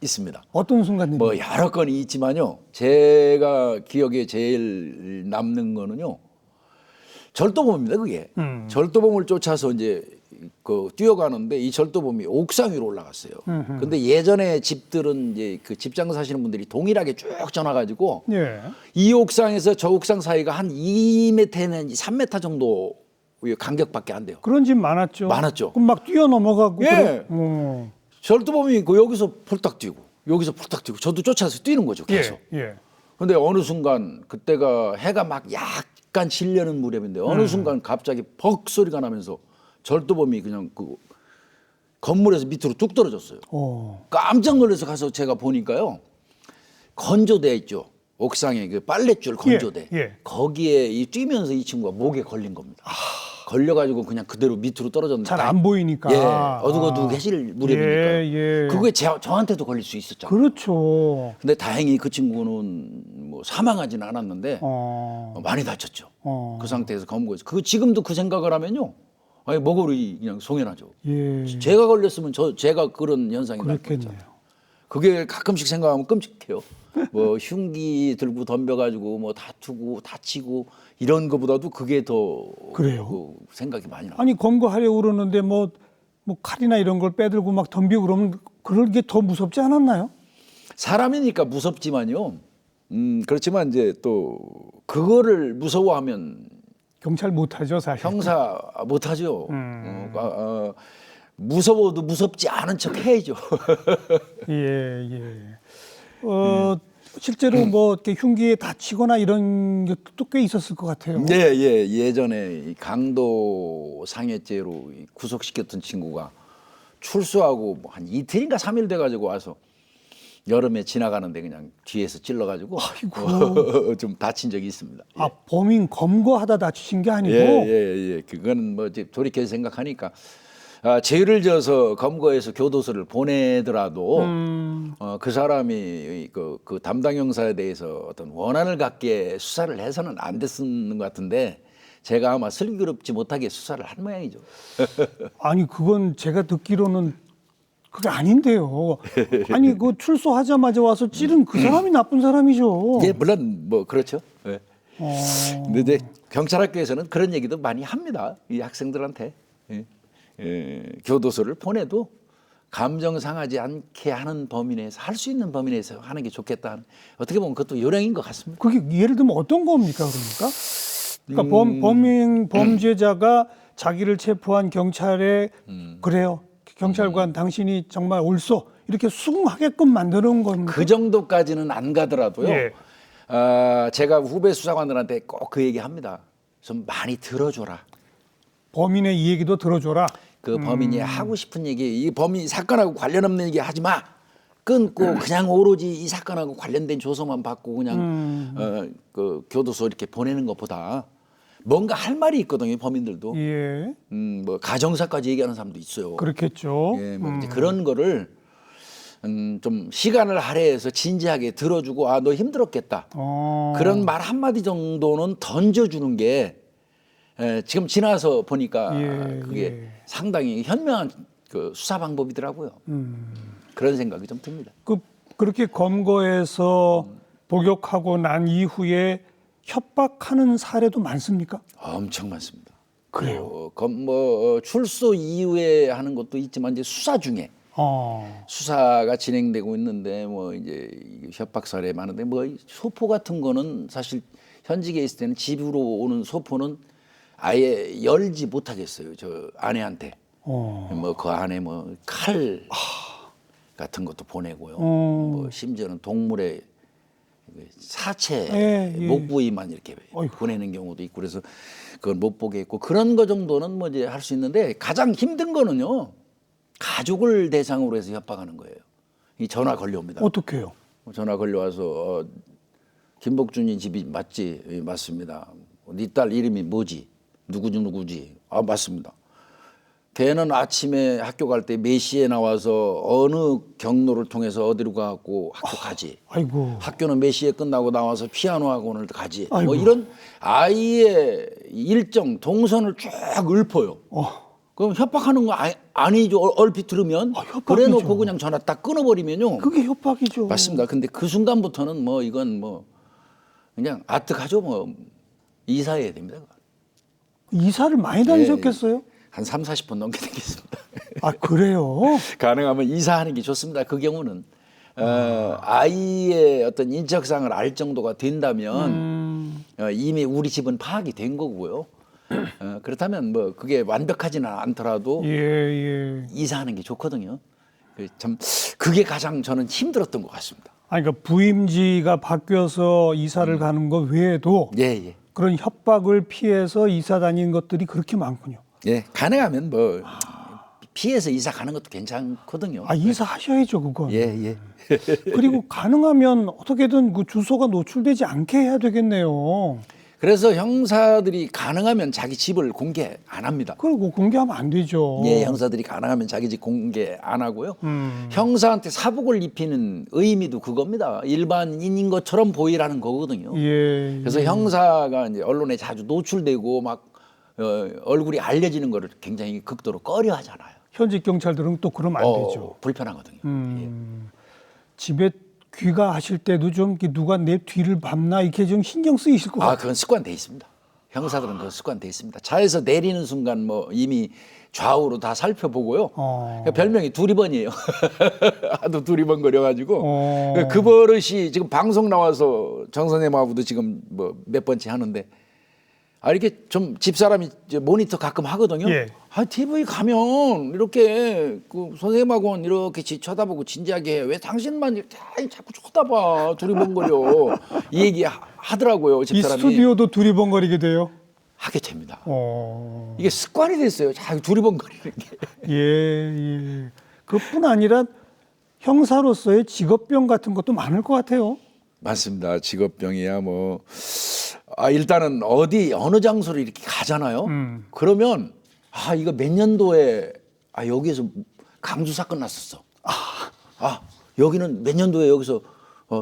있습니다. 어떤 순간인지. 뭐 여러 건이 있지만요. 제가 기억에 제일 남는 거는요. 절도범입니다. 그게 절도범을 쫓아서 이제 뛰어가는데 이 절도범이 옥상 위로 올라갔어요. 근데 예전에 집들은 이제 그 집장 사시는 분들이 동일하게 쭉 전화가지고 예. 이 옥상에서 저 옥상 사이가 한 2m 내지 3m 정도 간격밖에 안 돼요. 그런 집 많았죠. 많았죠. 그럼 막 뛰어넘어가고. 예. 그래. 절도범이 여기서 폴딱 뛰고 여기서 폴딱 뛰고 저도 쫓아서 뛰는 거죠. 계속. 예. 예. 근데 어느 순간 그때가 해가 막 약간 질려는 무렵인데 어느 순간 갑자기 벅 소리가 나면서 절도범이 그냥 그 건물에서 밑으로 뚝 떨어졌어요. 깜짝 놀라서 가서 제가 보니까요. 건조대 있죠. 옥상에 그 빨랫줄 건조대. 예. 거기에 뛰면서 이 친구가 목에 걸린 겁니다. 걸려가지고 그냥 그대로 밑으로 떨어졌는데 잘 안 보이니까. 예, 어둑어둑해질 무렵이니까. 예. 그게 저한테도 걸릴 수 있었죠. 그렇죠. 근데 다행히 그 친구는 뭐 사망하지는 않았는데 많이 다쳤죠. 그 상태에서 검거해서. 지금도 그 생각을 하면요. 목걸이 그냥 송연하죠. 예. 제가 걸렸으면 제가 그런 현상이 날 그렇겠네요. 거죠. 그게 가끔씩 생각하면 끔찍해요. 뭐 흉기 들고 덤벼가지고 뭐 다투고 다치고 이런 거보다도 그게 더 그래요? 생각이 많이 나요. 아니 검거하려고 그러는데 뭐 칼이나 이런 걸 빼들고 막 덤비고 그러면 그럴 게 더 무섭지 않았나요? 사람이니까 무섭지만요. 그렇지만 이제 또 그거를 무서워하면 경찰 못하죠 사실. 형사 못하죠. 무서워도 무섭지 않은 척 해야죠. 예. 실제로 뭐 이렇게 흉기에 다치거나 이런 것도 꽤 있었을 것 같아요. 예. 예전에 이 강도 상해죄로 구속시켰던 친구가 출소하고 뭐 한 이틀인가 3일 돼가지고 와서 여름에 지나가는데 그냥 뒤에서 찔러가지고 좀 다친 적이 있습니다. 예. 범인 검거하다 다치신 게 아니고. 예. 그거는 뭐 이제 돌이켜 생각하니까 죄를 져서 검거해서 교도소를 보내더라도 그 사람이 그 담당 형사에 대해서 어떤 원한을 갖게 수사를 해서는 안 됐는 것 같은데 제가 아마 슬기롭지 못하게 수사를 한 모양이죠. 아니 그건 제가 듣기로는 그게 아닌데요. 아니 그 출소하자마자 와서 찌른 그 사람이 나쁜 사람이죠. 예, 물론 뭐 그렇죠. 예. 근데 이제 경찰학교에서는 그런 얘기도 많이 합니다. 이 학생들한테. 교도소를 보내도 감정 상하지 않게 하는 범위 내에서 할 수 있는 범위 내에서 하는 게 좋겠다. 어떻게 보면 그것도 요령인 것 같습니다. 그게 예를 들면 어떤 겁니까 그러니까? 그러니까 범죄자가 자기를 체포한 경찰에 그래요. 경찰관 당신이 정말 옳소 이렇게 수긍하게끔 만드는 겁니다. 그 정도까지는 안 가더라도요. 예. 제가 후배 수사관들한테 꼭 그 얘기합니다. 좀 많이 들어줘라. 범인의 이 얘기도 들어줘라. 그 범인이 하고 싶은 얘기, 이 범인 사건하고 관련 없는 얘기 하지 마. 끊고 그냥 오로지 이 사건하고 관련된 조서만 받고 그냥 그 교도소 이렇게 보내는 것보다 뭔가 할 말이 있거든요. 범인들도. 뭐 가정사까지 얘기하는 사람도 있어요. 그렇겠죠. 예, 뭐 이제 그런 거를 좀 시간을 할애해서 진지하게 들어주고 아, 너 힘들었겠다. 그런 말 한마디 정도는 던져주는 게 지금 지나서 보니까 그게 상당히 현명한 그 수사 방법이더라고요. 그런 생각이 좀 듭니다. 그렇게 검거해서 복역하고 난 이후에 협박하는 사례도 많습니까? 엄청 많습니다. 그래요? 출소 이후에 하는 것도 있지만 이제 수사 중에 수사가 진행되고 있는데 뭐 이제 협박 사례 많은데 뭐 소포 같은 거는 사실 현직에 있을 때는 집으로 오는 소포는 아예 열지 못하겠어요. 저 아내한테 뭐 그 안에 뭐 칼 같은 것도 보내고요. 뭐 심지어는 동물의 사체 목 부위만 이렇게 보내는 경우도 있고 그래서 그걸 못 보게 했고 그런 거 정도는 뭐 이제 할 수 있는데 가장 힘든 거는요. 가족을 대상으로 해서 협박하는 거예요. 이 전화 걸려옵니다. 어떻게요? 전화 걸려와서 김복준이 집이 맞지? 예, 맞습니다. 네 딸 이름이 뭐지? 누구지? 아 맞습니다. 걔는 아침에 학교 갈 때 몇 시에 나와서 어느 경로를 통해서 어디로 가고 학교 가지. 아이고. 학교는 몇 시에 끝나고 나와서 피아노 학원을 가지. 아이고. 뭐 이런 아이의 일정 동선을 쭉 읊어요. 그럼 협박하는 거 아니죠. 얼핏 들으면 그래놓고 그냥 전화 딱 끊어버리면요. 그게 협박이죠. 맞습니다. 근데 그 순간부터는 뭐 이건 뭐 그냥 아득하죠. 뭐 이사해야 됩니다. 이사를 많이 다니셨겠어요? 한 3, 40분 넘게 되겠습니다. 아 그래요? 가능하면 이사하는 게 좋습니다. 그 경우는 아이의 어떤 인적사항을 알 정도가 된다면 이미 우리 집은 파악이 된 거고요. 그렇다면 뭐 그게 완벽하지는 않더라도 이사하는 게 좋거든요. 참 그게 가장 저는 힘들었던 것 같습니다. 아니 그러니까 부임지가 바뀌어서 이사를 가는 것 외에도 그런 협박을 피해서 이사 다니는 것들이 그렇게 많군요. 예, 가능하면 뭐 피해서 이사 가는 것도 괜찮거든요. 아 이사하셔야죠 그건. 예. 그리고 가능하면 어떻게든 그 주소가 노출되지 않게 해야 되겠네요. 그래서 형사들이 가능하면 자기 집을 공개 안 합니다. 그리고 공개하면 안 되죠. 예, 형사들이 가능하면 자기 집 공개 안 하고요. 형사한테 사복을 입히는 의미도 그겁니다. 일반인인 것처럼 보이라는 거거든요. 그래서 형사가 이제 언론에 자주 노출되고 막 얼굴이 알려지는 거를 굉장히 극도로 꺼려하잖아요. 현직 경찰들은 또 그러면 안 되죠. 불편하거든요. 집에 귀가하실 때도 좀 누가 내 뒤를 밟나 이렇게 좀 신경 쓰이실 것 같아요. 그건 습관돼 있습니다. 형사들은 그 습관돼 있습니다. 차에서 내리는 순간 뭐 이미 좌우로 다 살펴보고요. 별명이 두리번이에요. 하도 두리번거려가지고 그 버릇이 지금 방송 나와서 정 선생님하고도 지금 뭐 몇 번째 하는데 이렇게 좀 집사람이 모니터 가끔 하거든요. TV 가면 이렇게 그 선생님하고는 이렇게 쳐다보고 진지하게 해. 왜 당신만 이렇게 자꾸 쳐다봐 두리번거려 이 얘기 하더라고요. 집사람이. 이 스튜디오도 두리번거리게 돼요? 하게 됩니다. 이게 습관이 됐어요. 자꾸 두리번거리는 게. 예. 그뿐 아니라 형사로서의 직업병 같은 것도 많을 것 같아요. 맞습니다. 직업병이야 뭐 일단은 어느 장소를 이렇게 가잖아요. 그러면 이거 몇 년도에 여기에서 강주 사건 났었어. 여기는 몇 년도에 여기서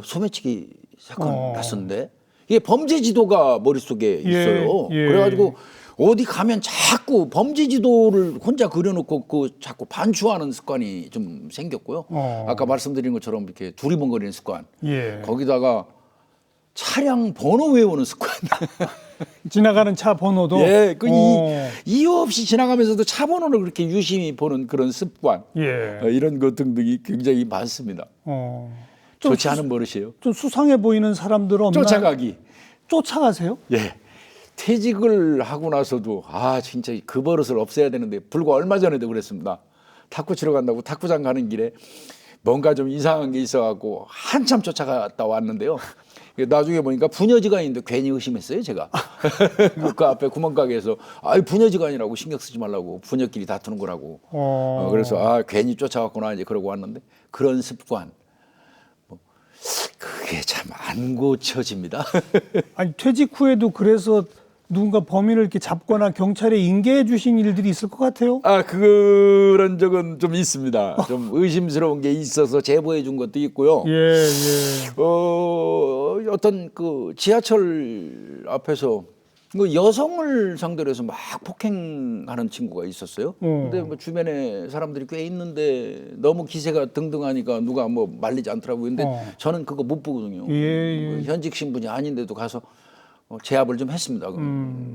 소매치기 사건 났었는데 이게 범죄 지도가 머릿속에 있어요. 그래가지고 어디 가면 자꾸 범죄 지도를 혼자 그려놓고 자꾸 반추하는 습관이 좀 생겼고요. 아까 말씀드린 것처럼 이렇게 두리번거리는 습관. 거기다가 차량 번호 외우는 습관. 지나가는 차 번호도. 이유 없이 지나가면서도 차 번호를 그렇게 유심히 보는 그런 습관. 이런 것 등등이 굉장히 많습니다. 좋지 않은 버릇이에요. 좀 수상해 보이는 사람들 없나? 쫓아가기. 쫓아가세요? 퇴직을 하고 나서도 진짜 그 버릇을 없애야 되는데 불과 얼마 전에도 그랬습니다. 탁구 치러 간다고 탁구장 가는 길에 뭔가 좀 이상한 게 있어갖고 한참 쫓아갔다 왔는데요. 나중에 보니까 부녀지간인데 괜히 의심했어요, 제가. 그 앞에 구멍가게에서 부녀지간이라고 신경 쓰지 말라고 부녀끼리 다투는 거라고. 그래서 괜히 쫓아갔구나 이제 그러고 왔는데 그런 습관. 그게 참 안 고쳐집니다. 아니 퇴직 후에도 그래서 누군가 범인을 이렇게 잡거나 경찰에 인계해 주신 일들이 있을 것 같아요. 아, 그런 적은 좀 있습니다. 좀 의심스러운 게 있어서 제보해 준 것도 있고요. 예, 예. 어떤 그 지하철 앞에서 그 여성을 상대로 해서 막 폭행하는 친구가 있었어요. 근데 뭐 주변에 사람들이 꽤 있는데 너무 기세가 등등하니까 누가 뭐 말리지 않더라고요. 근데 저는 그거 못 보거든요. 예. 현직 신분이 아닌데도 가서 제압을 좀 했습니다.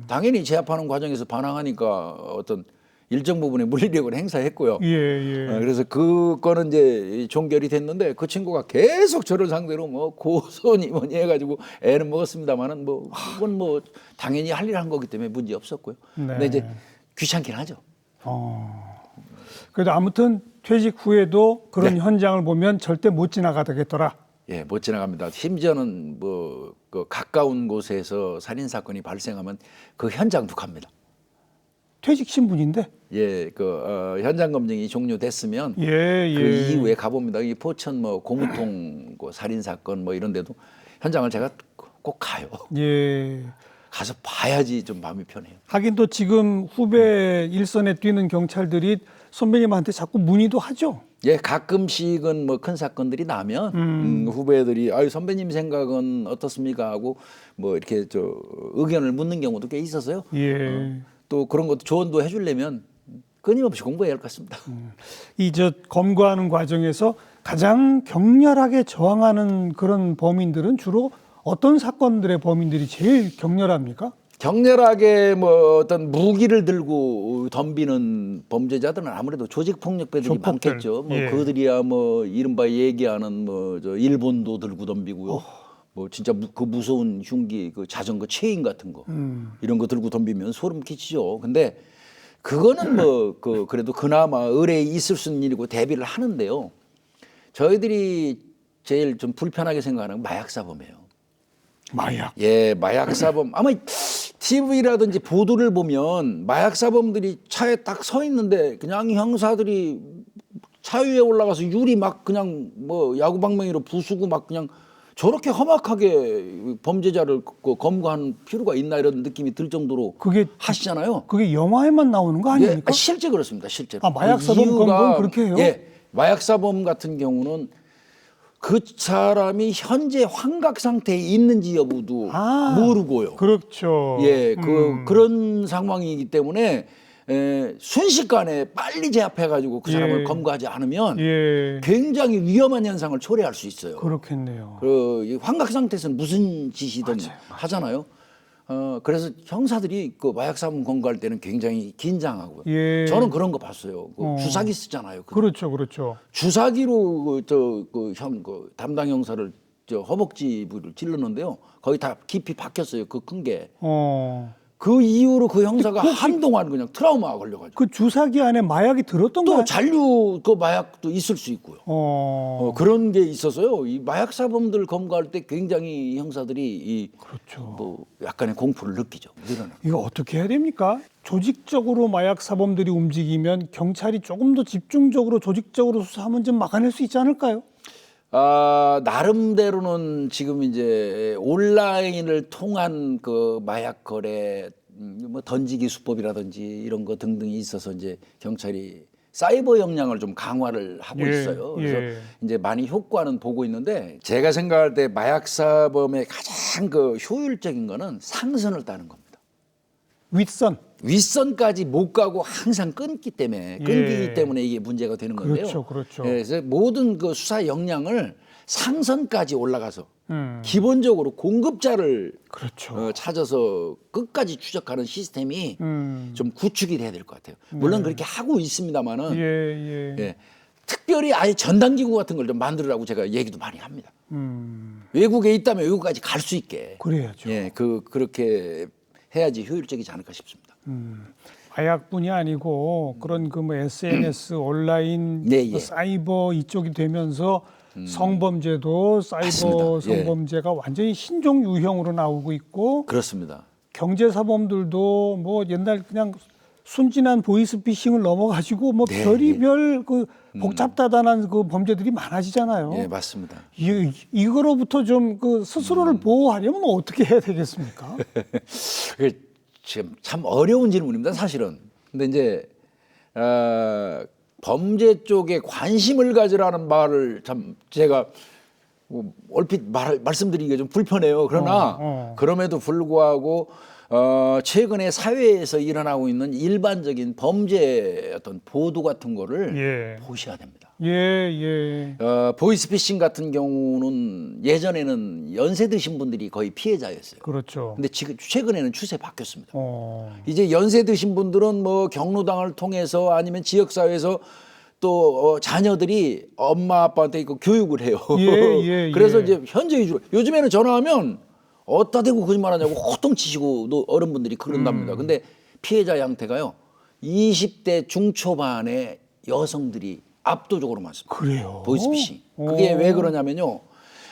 당연히 제압하는 과정에서 반항하니까 어떤 일정 부분의 물리력을 행사했고요. 예, 예. 그래서 그거는 이제 종결이 됐는데 그 친구가 계속 저를 상대로 뭐 고소니 뭐니 해가지고 애는 먹었습니다만은 뭐 그건 뭐 당연히 할 일 한 거기 때문에 문제 없었고요. 네. 근데 이제 귀찮긴 하죠. 그래도 아무튼 퇴직 후에도 그런 네. 현장을 보면 절대 못 지나가겠더라. 예, 못 지나갑니다. 심지어는 뭐 그 가까운 곳에서 살인 사건이 발생하면 그 현장도 갑니다. 퇴직 신분인데. 예, 현장 검증이 종료됐으면 예, 예. 그 이후에 가봅니다. 이 포천 뭐 고무통 그 살인 사건 뭐 이런 데도 현장을 제가 꼭 가요. 예. 가서 봐야지 좀 마음이 편해요. 하긴 또 지금 후배 일선에 뛰는 경찰들이 선배님한테 자꾸 문의도 하죠. 예, 가끔씩은 뭐 큰 사건들이 나면 후배들이 아유 선배님 생각은 어떻습니까 하고 뭐 이렇게 의견을 묻는 경우도 꽤 있어서요. 예. 또 그런 것도 조언도 해주려면 끊임없이 공부해야 할 것 같습니다. 이 검거하는 과정에서 가장 격렬하게 저항하는 그런 범인들은 주로 어떤 사건들의 범인들이 제일 격렬합니까? 격렬하게 뭐 어떤 무기를 들고 덤비는 범죄자들은 아무래도 조직폭력배들이 조폭들. 많겠죠. 뭐 예. 그들이야 뭐 이른바 얘기하는 뭐 일본도 들고 덤비고요. 뭐 진짜 그 무서운 흉기, 그 자전거 체인 같은 거 이런 거 들고 덤비면 소름 끼치죠. 근데 그거는 뭐 그래도 그나마 의뢰에 있을 수 있는 일이고 대비를 하는데요. 저희들이 제일 좀 불편하게 생각하는 건 마약 사범이에요. 마약. 예, 마약 사범. 아마 TV라든지 보도를 보면 마약 사범들이 차에 딱 서 있는데 그냥 형사들이 차 위에 올라가서 유리 막 그냥 뭐 야구방망이로 부수고 막 그냥 저렇게 험악하게 범죄자를 검거하는 필요가 있나 이런 느낌이 들 정도로 그게 하시잖아요. 그게 영화에만 나오는 거 예, 아닙니까? 실제 그렇습니다. 실제로. 아, 마약 사범 이유가 검거는 그렇게 해요? 예, 마약 사범 같은 경우는 그 사람이 현재 환각 상태에 있는지 여부도 모르고요. 그렇죠. 예, 그런 상황이기 때문에 순식간에 빨리 제압해가지고 그 사람을 예. 검거하지 않으면 예. 굉장히 위험한 현상을 초래할 수 있어요. 그렇겠네요. 이 환각 상태에서는 무슨 짓이든 하잖아요. 그래서 형사들이 그 마약 사범 검거할 때는 굉장히 긴장하고요. 예. 저는 그런 거 봤어요. 주사기 쓰잖아요. 그렇죠, 그렇죠. 주사기로 담당 형사를 허벅지 부위를 찌르는데요. 거의 다 깊이 박혔어요. 그 큰 게. 그 이후로 그 형사가 한동안 그냥 트라우마가 걸려가지고. 그 주사기 안에 마약이 들었던가요? 또 잔류 그 마약도 있을 수 있고요. 그런 게 있어서요. 이 마약 사범들 검거할 때 굉장히 형사들이 그렇죠. 뭐 약간의 공포를 느끼죠. 이거 어떻게 해야 됩니까? 조직적으로 마약 사범들이 움직이면 경찰이 조금 더 집중적으로 조직적으로 수사하면 좀 막아낼 수 있지 않을까요? 나름대로는 지금 이제 온라인을 통한 그 마약 거래, 뭐 던지기 수법이라든지 이런 거 등등이 있어서 이제 경찰이 사이버 역량을 좀 강화를 하고 있어요. 그래서 이제 많이 효과는 보고 있는데 제가 생각할 때 마약 사범의 가장 그 효율적인 거는 상선을 따는 겁니다. 윗선까지 못 가고 항상 끊기 때문에 이게 문제가 되는 건데요. 그렇죠, 그렇죠. 그래서 모든 그 수사 역량을 상선까지 올라가서 기본적으로 공급자를 그렇죠. 찾아서 끝까지 추적하는 시스템이 좀 구축이 돼야 될 것 같아요. 물론 그렇게 하고 있습니다만은 예, 특별히 아예 전담기구 같은 걸 좀 만들으라고 제가 얘기도 많이 합니다. 외국에 있다면 외국까지 갈 수 있게. 그래야죠. 예, 그렇게 해야지 효율적이지 않을까 싶습니다. 마약뿐이 아니고 그런 그 뭐 SNS 온라인 네, 그 사이버 이쪽이 되면서 성범죄도 사이버 맞습니다. 성범죄가 완전히 신종 유형으로 나오고 있고 그렇습니다. 경제 사범들도 뭐 옛날 그냥 순진한 보이스피싱을 넘어가지고 뭐 별의별 그 복잡다단한 그 범죄들이 많아지잖아요. 예, 맞습니다. 이거로부터 좀 그 스스로를 보호하려면 어떻게 해야 되겠습니까? 지금 참 어려운 질문입니다, 사실은. 근데 이제 범죄 쪽에 관심을 가지라는 말을 참 제가 뭐 얼핏 말씀드리기가 좀 불편해요. 그러나 그럼에도 불구하고 최근에 사회에서 일어나고 있는 일반적인 범죄 어떤 보도 같은 거를 예. 보셔야 됩니다. 예, 예. 보이스피싱 같은 경우는 예전에는 연세 드신 분들이 거의 피해자였어요. 그렇죠. 근데 지금 최근에는 추세 바뀌었습니다. 어. 이제 연세 드신 분들은 뭐 경로당을 통해서 아니면 지역사회에서 또 자녀들이 엄마 아빠한테 그 교육을 해요. 예, 그래서 예. 이제 현재 위주로 요즘에는 전화하면 어디다 대고 거짓말하냐고 호통치시고 또 어른분들이 그런답니다. 근데 피해자 양태가요 20대 중초반의 여성들이 압도적으로 많습니다. 그래요. 보이스피싱. 그게 왜 그러냐면요.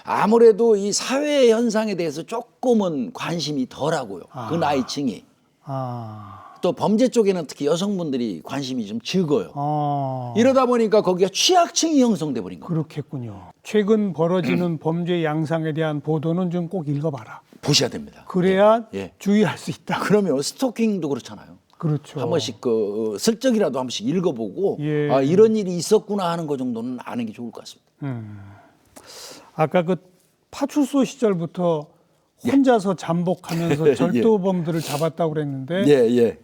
아무래도 이 사회 현상에 대해서 조금은 관심이 덜하고요. 그 나이층이. 아. 또 범죄 쪽에는 특히 여성분들이 관심이 좀 적어요. 아. 이러다 보니까 거기가 취약층이 형성돼 버린 겁니다. 그렇겠군요. 최근 벌어지는 범죄 양상에 대한 보도는 좀 꼭 읽어봐라. 보셔야 됩니다. 그래야 예. 주의할 수 있다. 그러면 스토킹도 그렇잖아요. 그렇죠. 한 번씩 슬쩍이라도 한 번씩 읽어보고 예. 아, 이런 일이 있었구나 하는 거 정도는 아는 게 좋을 것 같습니다. 아까 그 파출소 시절부터 혼자서 잠복하면서 절도범들을 잡았다고 그랬는데 예.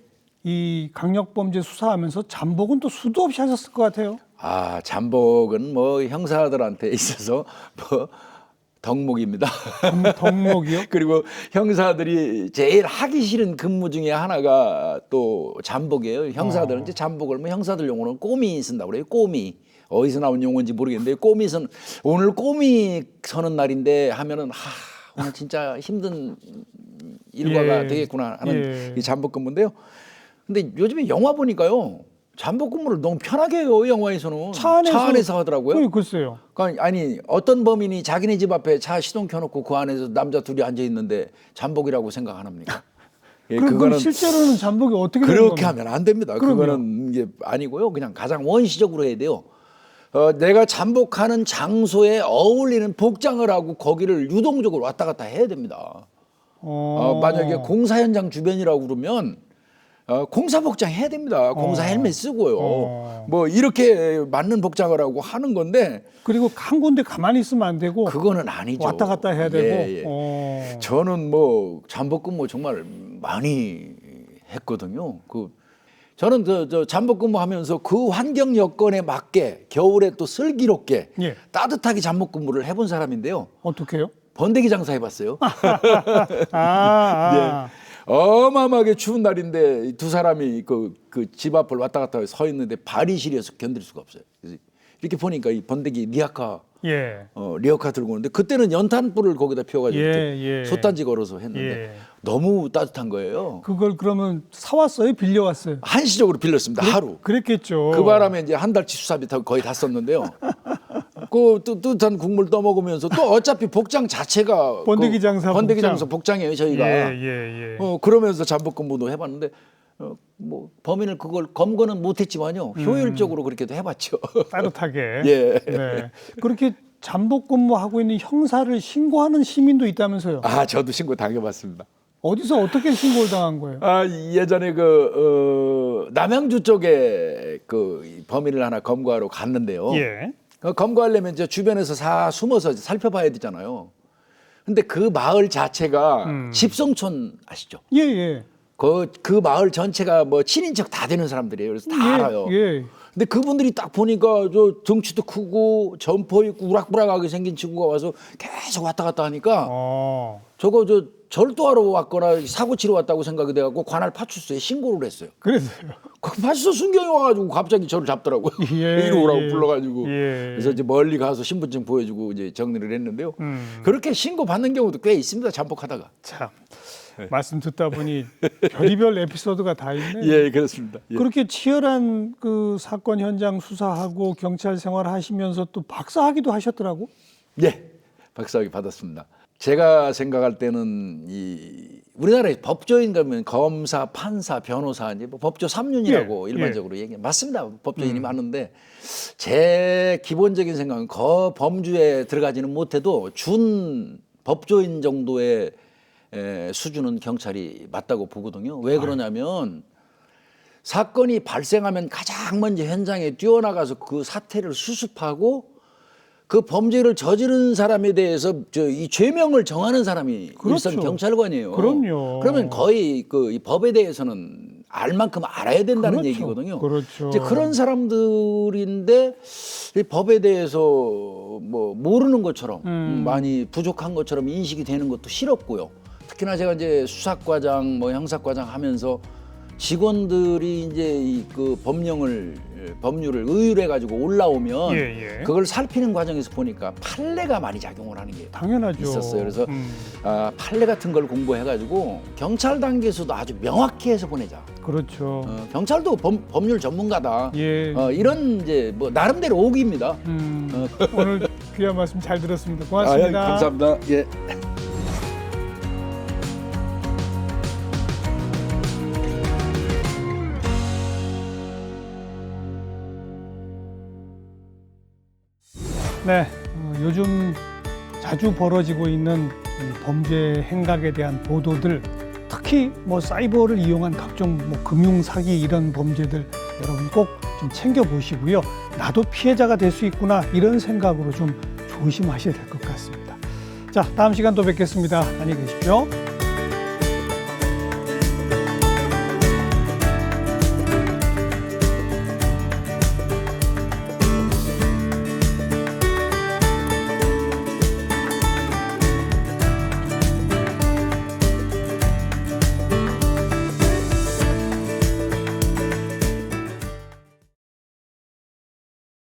이 강력범죄 수사하면서 잠복은 또 수도 없이 하셨을 것 같아요. 아, 잠복은 뭐 형사들한테 있어서 뭐 덕목입니다. 덕목이요? 그리고 형사들이 제일 하기 싫은 근무 중에 하나가 또 잠복이에요. 형사들은 이제 잠복을 뭐 형사들 용어는 꼬미 쓴다고 그래요. 꼬미. 어디서 나온 용어인지 모르겠는데 꼬미 선 오늘 꼬미 서는 날인데 하면은 오늘 진짜 힘든 일과가 예. 되겠구나 하는 예. 이 잠복 근무인데요. 근데 요즘에 영화 보니까요. 잠복 근무를 너무 편하게 해요. 영화에서는. 차 안에서 하더라고요. 글쎄요. 그러니까 아니 어떤 범인이 자기네 집 앞에 차 시동 켜놓고 그 안에서 남자 둘이 앉아 있는데 잠복이라고 생각 안 합니까? 예, 그럼 실제로는 잠복이 어떻게 되는 그렇게 겁니까? 하면 안 됩니다. 그럼요. 그거는 이게 아니고요. 그냥 가장 원시적으로 해야 돼요. 내가 잠복하는 장소에 어울리는 복장을 하고 거기를 유동적으로 왔다 갔다 해야 됩니다. 만약에 공사 현장 주변이라고 그러면 공사 복장 해야 됩니다. 공사 헬멧 쓰고요. 뭐 이렇게 맞는 복장을 하고 하는 건데 그리고 한 군데 가만히 있으면 안 되고 그거는 아니죠. 왔다 갔다 해야 되고. 예. 저는 뭐 잠복 근무 정말 많이 했거든요. 저는 저 잠복 근무하면서 그 환경 여건에 맞게 겨울에 또 슬기롭게 예. 따뜻하게 잠복 근무를 해본 사람인데요. 어떻게요? 번데기 장사 해봤어요. 아. 어마어마하게 추운 날인데 두 사람이 그 집 앞을 왔다 갔다 서 있는데 발이 시려서 견딜 수가 없어요. 그래서 이렇게 보니까 이 번데기 리아카 예. 리어카 들고 오는데 그때는 연탄불을 거기다 피워가지고 이렇게 솥단지 걸어서 했는데 너무 따뜻한 거예요. 그걸 그러면 사왔어요? 빌려왔어요? 한시적으로 빌렸습니다. 하루. 그랬겠죠. 그 바람에 이제 한 달치 수사비 거의 다 썼는데요. 그 뜨뜻한 국물 떠먹으면서 또 어차피 복장 자체가 번데기 장사 복장이에요 저희가. 예. 그러면서 잠복 근무도 해봤는데 뭐 범인을 그걸 검거는 못했지만요 효율적으로 그렇게도 해봤죠. 따뜻하게. 예. 네. 그렇게 잠복 근무하고 있는 형사를 신고하는 시민도 있다면서요? 아 저도 신고 당해봤습니다. 어디서 어떻게 신고를 당한 거예요? 예전에 남양주 쪽에 범인을 하나 검거하러 갔는데요. 예. 검거하려면 이제 주변에서 숨어서 살펴봐야 되잖아요. 근데 그 마을 자체가 집성촌 아시죠? 예. 그 마을 전체가 뭐 친인척 다 되는 사람들이에요. 그래서 다 알아요. 예. 근데 그분들이 딱 보니까 저 덩치도 크고 점퍼 있고 우락부락하게 생긴 친구가 와서 계속 왔다 갔다 하니까 저거 절도하러 왔거나 사고 치러 왔다고 생각이 돼갖고 관할 파출소에 신고를 했어요. 그래서요. 그 파출소 순경이 와가지고 갑자기 저를 잡더라고요. 이리 오라고 불러가지고. 그래서 이제 멀리 가서 신분증 보여주고 이제 정리를 했는데요. 그렇게 신고 받는 경우도 꽤 있습니다. 잠복하다가. 참 말씀 듣다 보니 별의별 에피소드가 다 있네요. 예, 그렇습니다. 예. 그렇게 치열한 그 사건 현장 수사하고 경찰 생활 하시면서 또 박사학위도 하셨더라고? 예, 박사학위 받았습니다. 제가 생각할 때는 우리나라에 법조인 가면 검사, 판사, 변호사 이제 뭐 법조 3윤이라고 일반적으로 얘기해. 맞습니다. 법조인이 많은데 제 기본적인 생각은 범주에 들어가지는 못해도 준 법조인 정도의 수준은 경찰이 맞다고 보거든요. 왜 그러냐면 사건이 발생하면 가장 먼저 현장에 뛰어나가서 그 사태를 수습하고 그 범죄를 저지른 사람에 대해서 이 죄명을 정하는 사람이 그렇죠. 일선 경찰관이에요. 그럼요. 그러면 거의 이 법에 대해서는 알 만큼 알아야 된다는 그렇죠. 얘기거든요. 그렇죠. 이제 그런 사람들인데 이 법에 대해서 뭐 모르는 것처럼 많이 부족한 것처럼 인식이 되는 것도 싫었고요. 특히나 제가 이제 수사과장, 뭐 형사과장 하면서 직원들이 이제 그 법률을 의율해 가지고 올라오면 그걸 살피는 과정에서 보니까 판례가 많이 작용을 하는 게 당연하죠. 있었어요. 그래서 판례 같은 걸 공부해 가지고 경찰 단계에서도 아주 명확히 해서 보내자. 그렇죠. 경찰도 법률 전문가다. 예. 이런 이제 뭐 나름대로 오기입니다. 오늘 귀한 말씀 잘 들었습니다. 고맙습니다. 감사합니다. 예. 네, 요즘 자주 벌어지고 있는 이 범죄 행각에 대한 보도들, 특히 뭐 사이버를 이용한 각종 뭐 금융 사기 이런 범죄들 여러분 꼭 좀 챙겨 보시고요. 나도 피해자가 될 수 있구나 이런 생각으로 좀 조심하셔야 될 것 같습니다. 자, 다음 시간 또 뵙겠습니다. 안녕히 계십시오.